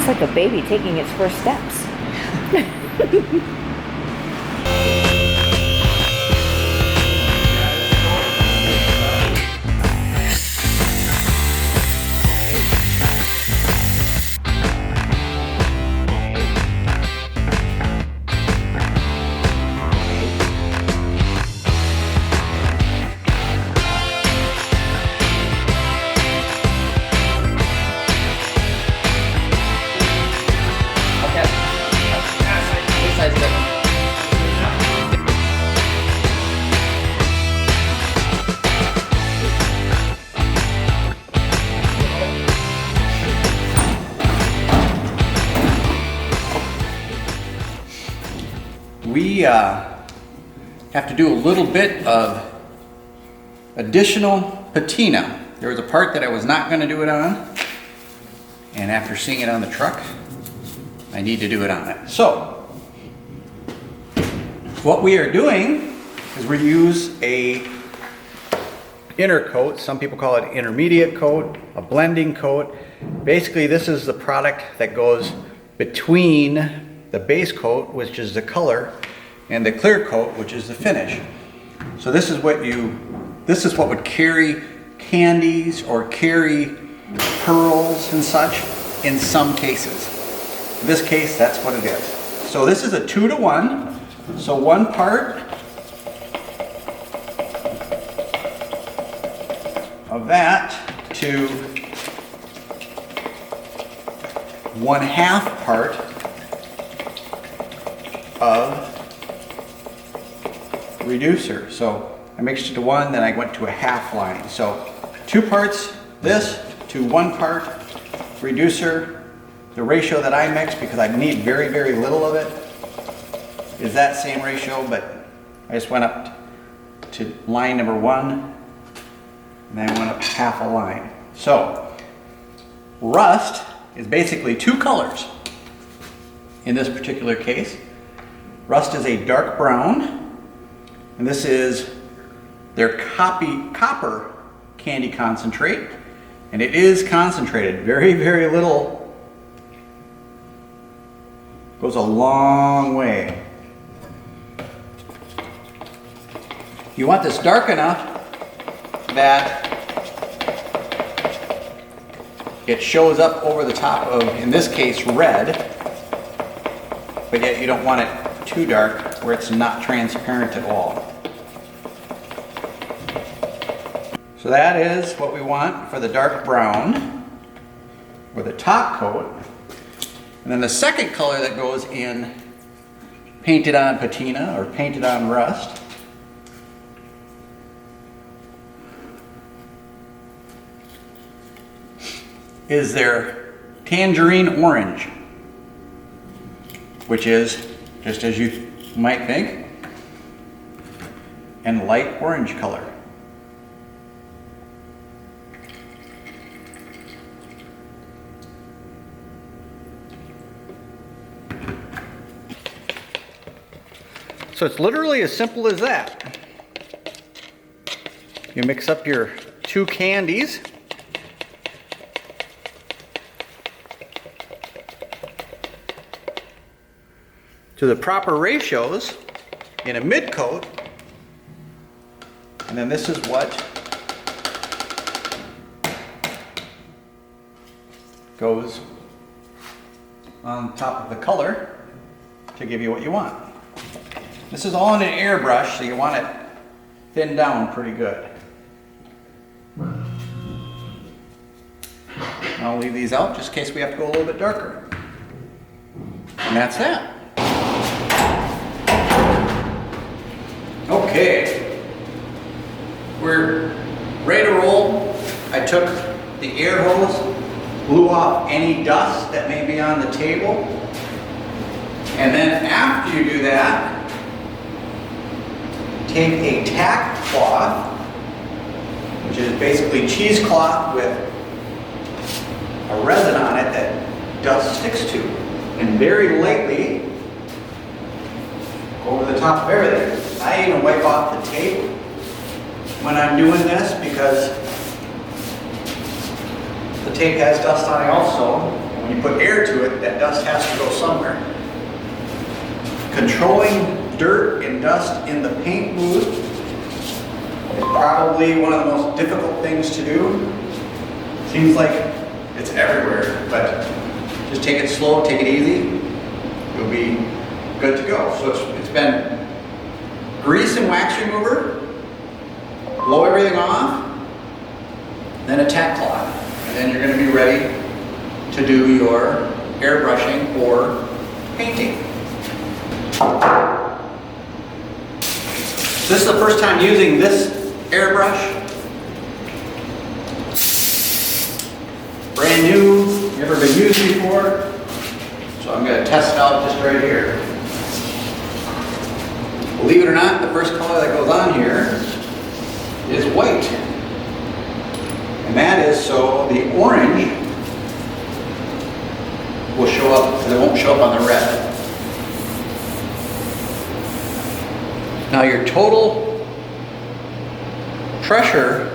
looks like a baby taking its first steps. We have to do a little bit of additional patina. There was a part that I was not going to do it on, and after seeing it on the truck, I need to do it on it. So, what we are doing is we use a inner coat. Some people call it intermediate coat, a blending coat. Basically, this is the product that goes between the base coat, which is the color, and the clear coat, which is the finish. So this is what would carry candies or carry pearls and such in some cases. In this case, that's what it is. So this is a 2-to-1. So 1 part of that to 1/2 part of reducer. So I mixed it to 1, then I went to a half line. So 2 parts this to 1 part reducer. The ratio that I mix, because I need very, very little of it, is that same ratio, but I just went up to line number 1, and then I went up half a line. So rust is basically 2 colors in this particular case. Rust is a dark brown, and this is their copper candy concentrate, and it is concentrated. Very, very little. Goes a long way. You want this dark enough that it shows up over the top of, in this case, red, but yet you don't want it too dark where it's not transparent at all. So that is what we want for the dark brown, or the top coat. And then the second color that goes in painted on patina or painted on rust is their tangerine orange, which is, just as you might think, and light orange color. So it's literally as simple as that. You mix up your 2 candies. To the proper ratios in a mid coat, and then this is what goes on top of the color to give you what you want. This is all in an airbrush, so you want it thinned down pretty good. I'll leave these out just in case we have to go a little bit darker. And that's that. Okay, we're ready to roll. I took the air hose, blew off any dust that may be on the table, and then after you do that, take a tack cloth, which is basically cheesecloth with a resin on it that dust sticks to, and very lightly go over the top of everything. I even wipe off the tape when I'm doing this because the tape has dust on it also. when you put air to it, that dust has to go somewhere. Controlling dirt and dust in the paint booth is probably one of the most difficult things to do. Seems like it's everywhere, but just take it slow, take it easy. You'll be good to go. So it's been grease and wax remover, blow everything off, then a tack cloth. And then you're going to be ready to do your airbrushing or painting. This is the first time using this airbrush. Brand new, never been used before. So I'm going to test it out just right here. Believe it or not, the first color that goes on here is white. And that is so the orange will show up, because it won't show up on the red. Now your total pressure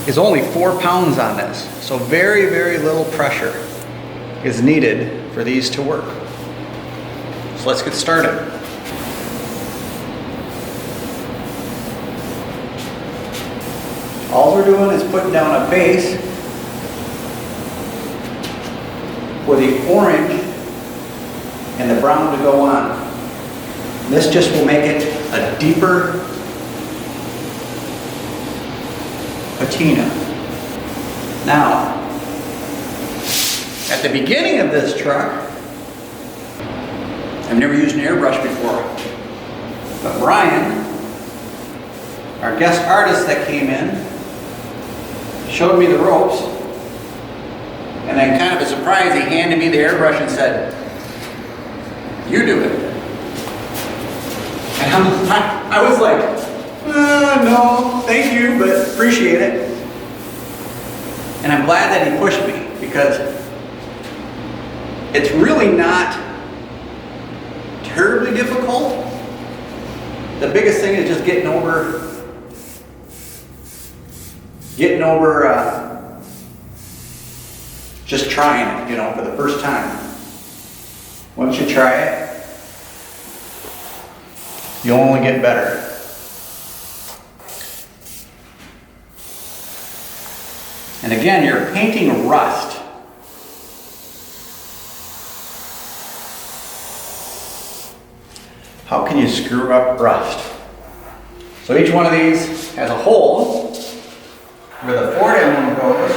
is only 4 pounds on this. So very, very little pressure is needed for these to work. So let's get started. All we're doing is putting down a base for the orange and the brown to go on. This just will make it a deeper patina. Now, at the beginning of this truck, I've never used an airbrush before, but Brian, our guest artist that came in, showed me the ropes, and then kind of a surprise, he handed me the airbrush and said, "You do it." And I was like, no, thank you, but appreciate it. And I'm glad that he pushed me, because it's really not terribly difficult. The biggest thing is just getting over just trying it, for the first time. Once you try it, you'll only get better. And again, you're painting rust. How can you screw up rust? So each one of these has a hole where the Ford emblem goes.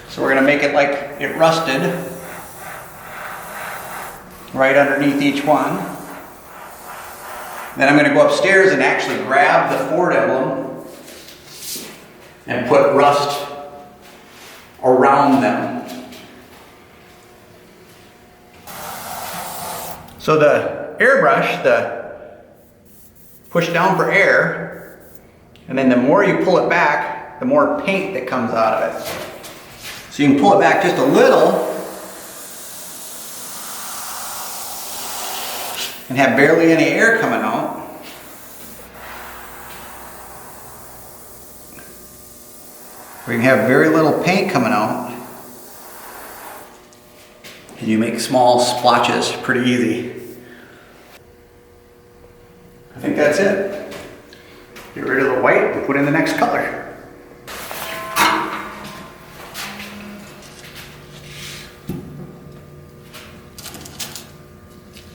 So we're going to make it like it rusted right underneath each one. Then I'm going to go upstairs and actually grab the Ford emblem and put rust around them. So the airbrush, the push down for air, and then the more you pull it back, the more paint that comes out of it. So you can pull it back just a little and have barely any air coming out. Or you can have very little paint coming out. And you make small splotches pretty easy. I think that's it. Get rid of the white and put in the next color.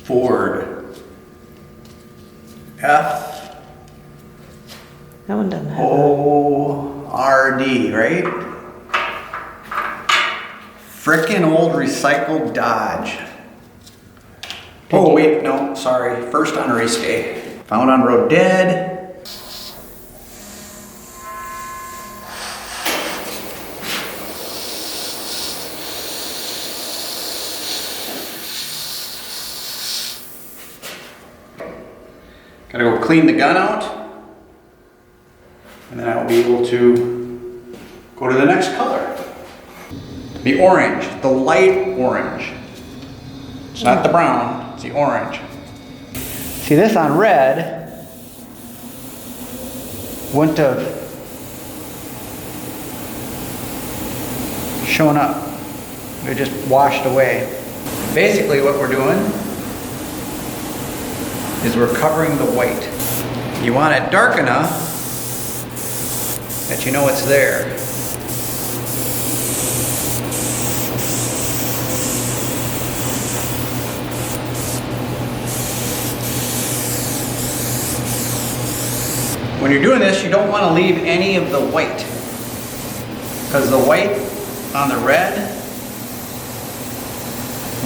Ford. F. That one doesn't have O-R-D, right? Frickin' old recycled Dodge. Oh wait, no, sorry. First on race day. Found on road dead. Gotta go clean the gun out, and then I will be able to go to the next color. The orange, the light orange. It's not the brown, it's the orange. See, this on red wouldn't have shown up. It just washed away. Basically what we're doing is we're covering the white. You want it dark enough that you know it's there. When you're doing this, you don't want to leave any of the white, because the white on the red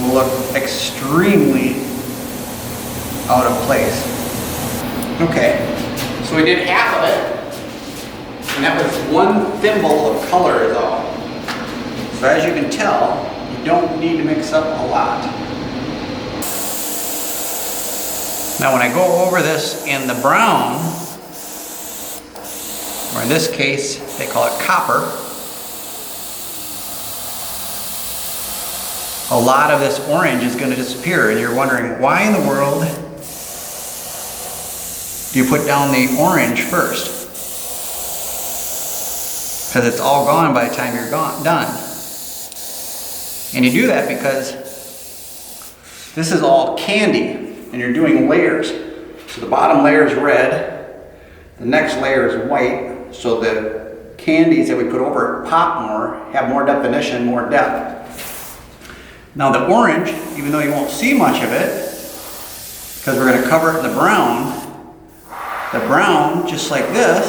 will look extremely out of place. Okay, so we did half of it, and that was one thimble of color is all. So as you can tell, you don't need to mix up a lot. Now when I go over this in the brown, or in this case, they call it copper, a lot of this orange is going to disappear, and you're wondering, why in the world do you put down the orange first? Because it's all gone by the time you're done. And you do that because this is all candy, and you're doing layers. So the bottom layer is red, the next layer is white, so the candies that we put over it pop more, have more definition, more depth. Now the orange, even though you won't see much of it, because we're going to cover it in the brown, just like this,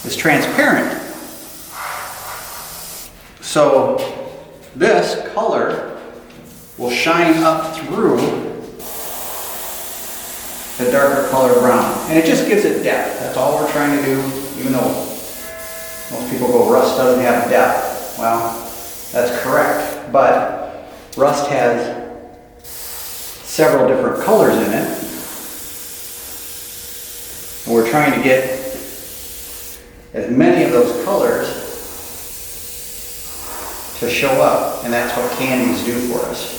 is transparent. So this color will shine up through the darker color brown. And it just gives it depth. That's all we're trying to do, even though most people go, rust doesn't have depth. Well, that's correct. But rust has several different colors in it. And we're trying to get as many of those colors to show up. And that's what candies do for us.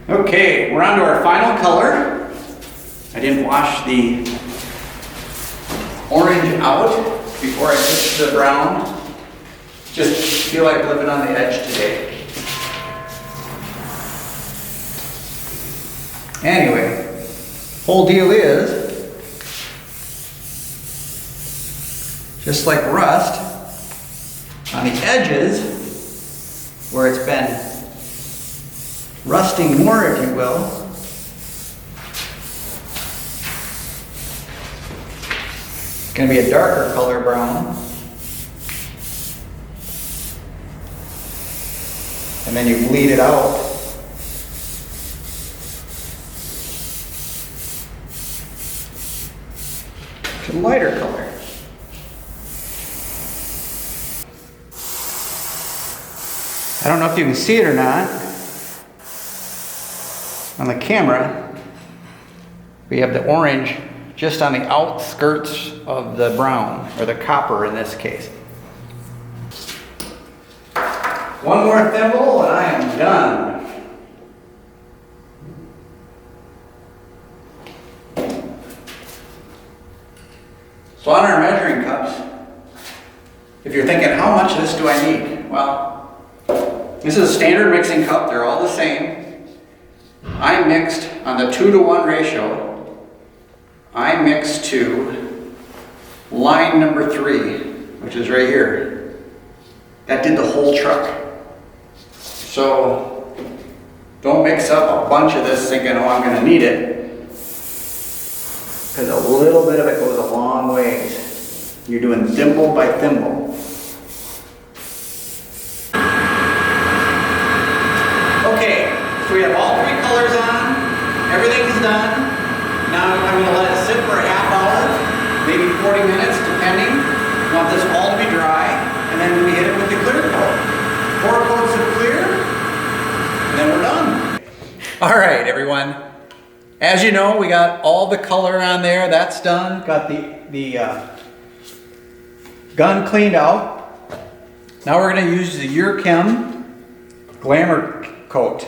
Okay, we're on to our final color. I didn't wash the orange out before I switched to the brown. Just feel like living on the edge today. Anyway, whole deal is, just like rust, on the edges, where it's been rusting more, if you will, it's going to be a darker color brown. And then you bleed it out. To a lighter color. I don't know if you can see it or not. On the camera, we have the orange just on the outskirts of the brown, or the copper in this case. One more thimble and I am done. So on our measuring cups, if you're thinking, how much of this do I need? Well, this is a standard mixing cup, they're all the same. I mixed on the 2-to-1 ratio, I mixed to line number 3, which is right here. That did the whole truck. So don't mix up a bunch of this thinking, oh, I'm going to need it. Because a little bit of it goes a long ways. You're doing thimble by thimble. Okay, so we have all 3 colors on. Everything's done. Now I'm going to let it sit for a half hour, maybe 40 minutes, depending. We want this all to be dry, and then we hit it with the clear coat. 4 coats of clear, and then we're done. All right, everyone. As you know, we got all the color on there. That's done. Got the gun cleaned out. Now we're going to use the Eurochem Glamour coat.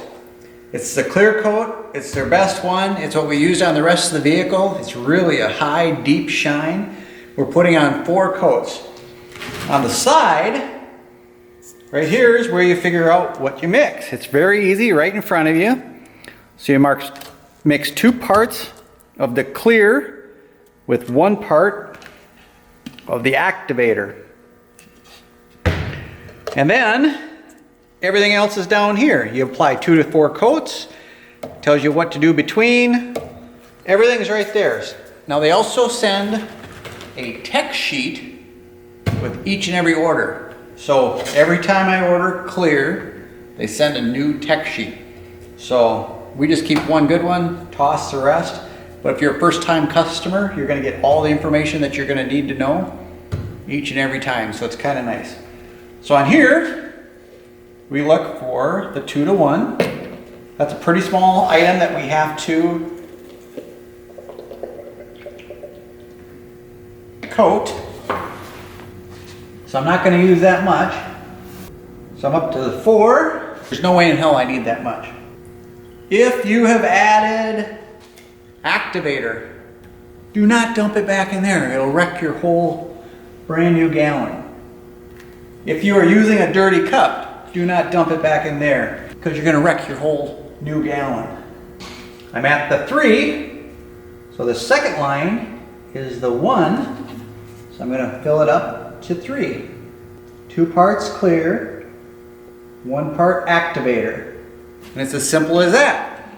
It's the clear coat. It's their best one. It's what we used on the rest of the vehicle. It's really a high, deep shine. We're putting on 4 coats. On the side, right here is where you figure out what you mix. It's very easy, right in front of you. So you mix 2 parts of the clear with 1 part of the activator. And then everything else is down here. You apply 2 to 4 coats. Tells you what to do between. Everything's right there. Now they also send a tech sheet with each and every order. So every time I order clear, they send a new tech sheet. So we just keep one good one, toss the rest. But if you're a first-time customer, you're going to get all the information that you're going to need to know each and every time. So it's kind of nice. So on here, we look for the 2 to 1. That's a pretty small item that we have to coat. So I'm not going to use that much. So I'm up to the 4. There's no way in hell I need that much. If you have added activator, do not dump it back in there. It'll wreck your whole brand new gallon. If you are using a dirty cup, do not dump it back in there because you're going to wreck your whole new gallon. I'm at the 3, so the second line is the 1, so I'm going to fill it up to 3. 2 parts clear, 1 part activator. And it's as simple as that.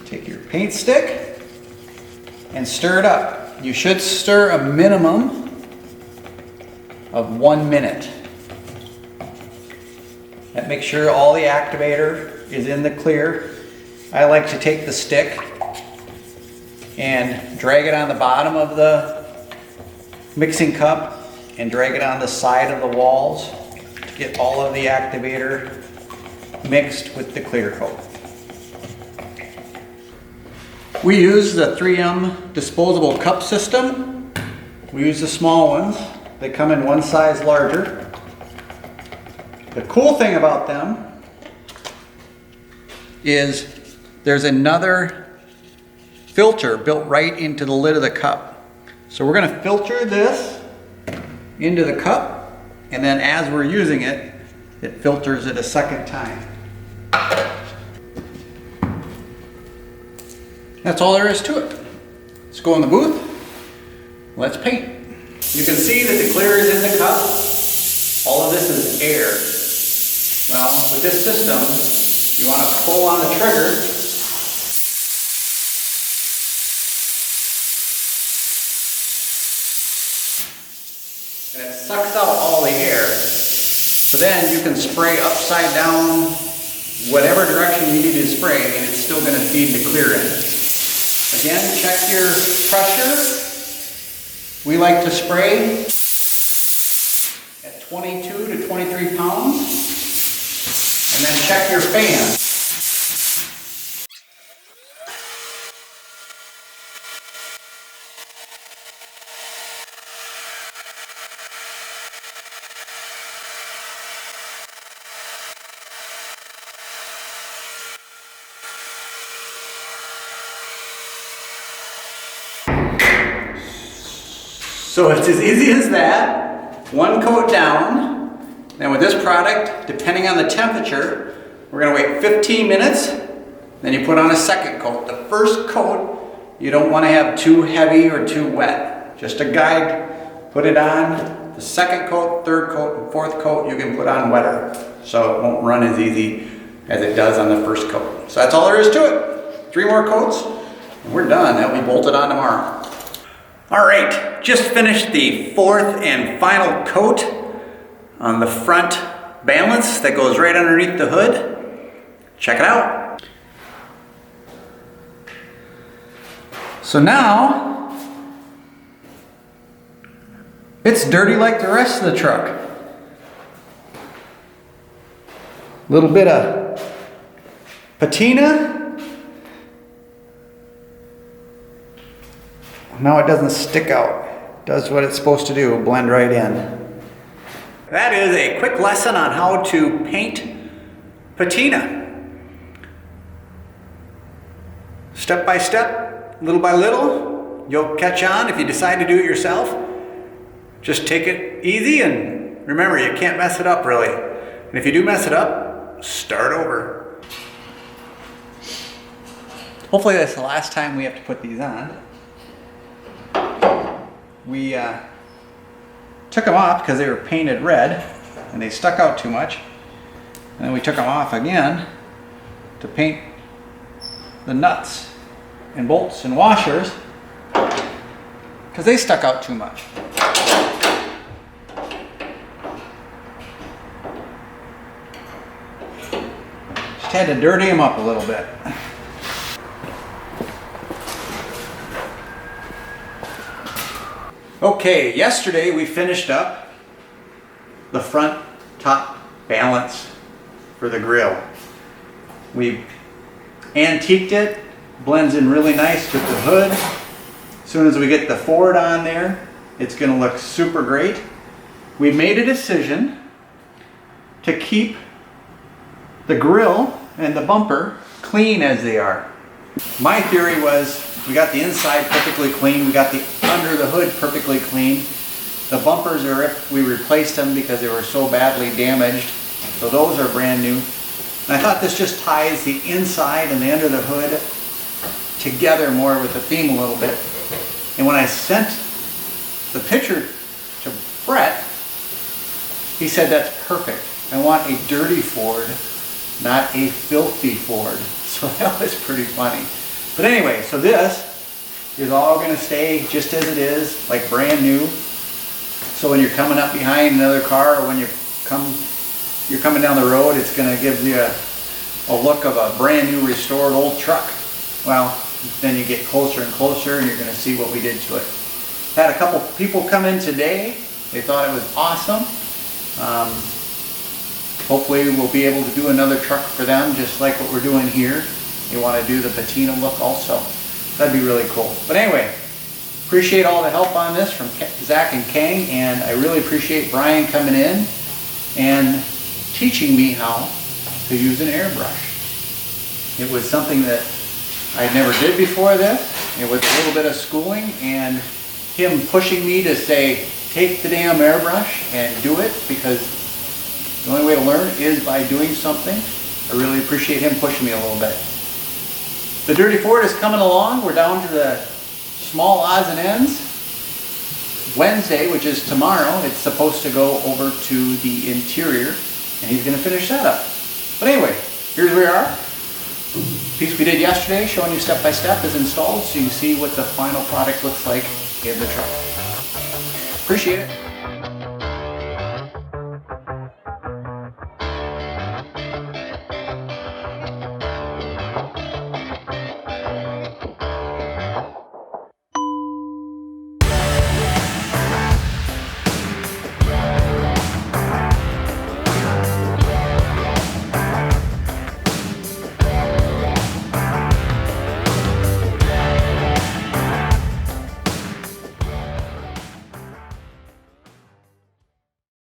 Take your paint stick and stir it up. You should stir a minimum of 1 minute. That makes sure all the activator is in the clear. I like to take the stick and drag it on the bottom of the mixing cup and drag it on the side of the walls to get all of the activator mixed with the clear coat. We use the 3M disposable cup system. We use the small ones. They come in one size larger. The cool thing about them is there's another filter built right into the lid of the cup. So we're going to filter this into the cup, and then as we're using it, it filters it a second time. That's all there is to it. Let's go in the booth. Let's paint. You can see that the clear is in the cup. All of this is air. Well, with this system, you want to pull on the trigger and it sucks out all the air. So then you can spray upside down, whatever direction you need to spray, and it's still going to feed the clear in. Again, check your pressure. We like to spray at 22 to 23 pounds. And then check your fan. So it's as easy as that. 1 coat down. Then with this product, depending on the temperature, we're going to wait 15 minutes. Then you put on a second coat. The first coat, you don't want to have too heavy or too wet. Just a guide, put it on. The second coat, third coat, and fourth coat, you can put on wetter. So it won't run as easy as it does on the first coat. So that's all there is to it. 3 more coats, and we're done. That'll be bolted on tomorrow. All right, just finished the 4th and final coat on the front balance that goes right underneath the hood. Check it out. So now, it's dirty like the rest of the truck. A little bit of patina. Now it doesn't stick out. It does what it's supposed to do, blend right in. That is a quick lesson on how to paint patina. Step by step, little by little, you'll catch on if you decide to do it yourself. Just take it easy, and remember, you can't mess it up really. And if you do mess it up, start over. Hopefully that's the last time we have to put these on. We took them off because they were painted red and they stuck out too much. And then we took them off again to paint the nuts and bolts and washers because they stuck out too much. Just had to dirty them up a little bit. Okay, yesterday we finished up the front top balance for the grill. We antiqued it, blends in really nice with the hood. As soon as we get the Ford on there, it's going to look super great. We made a decision to keep the grill and the bumper clean as they are. My theory was we got the inside perfectly clean, we got the under the hood perfectly clean. The bumpers are, we replaced them because they were so badly damaged, so those are brand new. And I thought this just ties the inside and the under the hood together more with the theme a little bit. And when I sent the picture to Brett, he said that's perfect. I want a dirty Ford, not a filthy Ford. So that was pretty funny. But anyway, so this is all going to stay just as it is, like brand new. So when you're coming up behind another car, or when you're coming down the road, it's going to give you a look of a brand new restored old truck. Well, then you get closer and closer and you're going to see what we did to it. Had a couple people come in today. They thought it was awesome. Hopefully we'll be able to do another truck for them, just like what we're doing here. They want to do the patina look also. That'd be really cool. But anyway, appreciate all the help on this from Zach and Kang, and I really appreciate Brian coming in and teaching me how to use an airbrush. It was something that I never did before this. It was a little bit of schooling, and him pushing me to say, take the damn airbrush and do it, because the only way to learn is by doing something. I really appreciate him pushing me a little bit. The Dirty Ford is coming along. We're down to the small odds and ends. Wednesday, which is tomorrow, it's supposed to go over to the interior, and he's going to finish that up. But anyway, here's where we are. Piece we did yesterday, showing you step by step, is installed, so you can see what the final product looks like in the truck. Appreciate it.